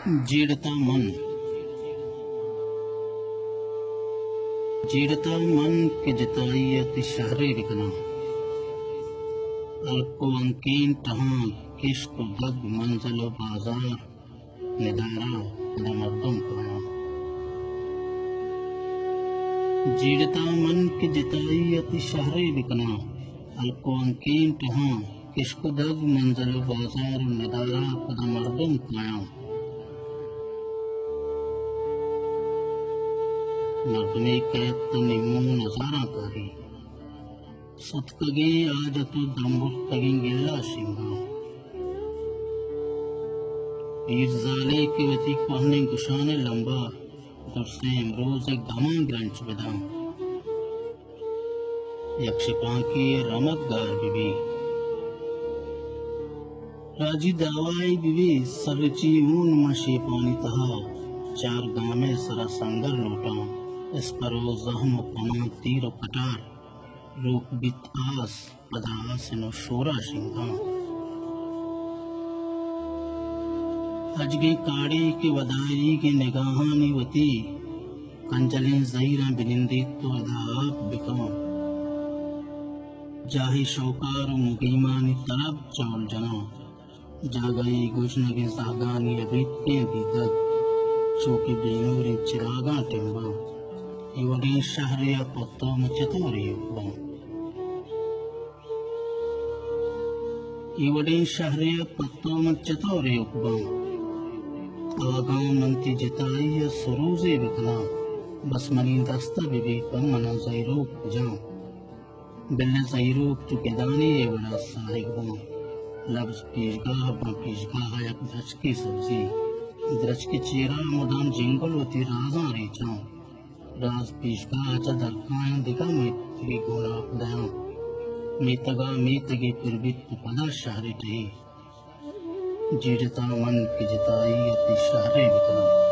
जीड़ता मन के जिताई अति शहरे विकना को अंकीन तहाँ किश को दग मंजिलो बाजार निदारा मर्दम कना। जीड़ता मन के जिताई अति शहरे विकना को अंकीन तहाँ किश को दग मंजिलो बाजार निदारा मर्दम कना। मर्दमे कैद तनिमो नजारा कारी सतकगे आज तो दम्बुर तगिंगिल्ला सिंगा पीर जाले के वती कहने गुशाने लंबा दुर्से इमरोज एक धमा ग्रंच बदा यक्षपा की रमत गार बिबी राजी दावाई बिबी सरची ऊन मशी पानी तहा चार गामे सरा संगर लोटा इस पर वो जहम पना तीर कटार रूप बित आस पदास नो शोरा शिंगा अजगे काड़ी के वदाई के निगाहानी वती कंजलें ज़हीरा बिनिंदी तो अदाब बिका जाही शौकार मुगीमानी तरब चौल जना जागई गुजन के सागानी अबीते दीदत चौके बेनूर चिरागा टिम्बा इवड़ी शहरिया पत्तों में चतोरी उपबा इवड़ी शहरिया पत्तों में चतोरी उपबा आगाम नंती जिताई या सरूजे बिकला बसमनी दस्ता बिबी पर मना ज़हीरूप जाऊं बिल्ले ज़हीरूप चुके दानी ये बड़ा साहिब बना लफ्ज़ पीशगाह एक दच की सब्जी दरच के चेहरा मुदाम जिंगल होती राजा रे जाऊं राज पीशगाह चदर कायं दिखा मेरी गोला पदाया मेतगा मेतगे पिरबित पदा शहरे टे जीड़ता मन की जिताई अपनी शहरे बिकना।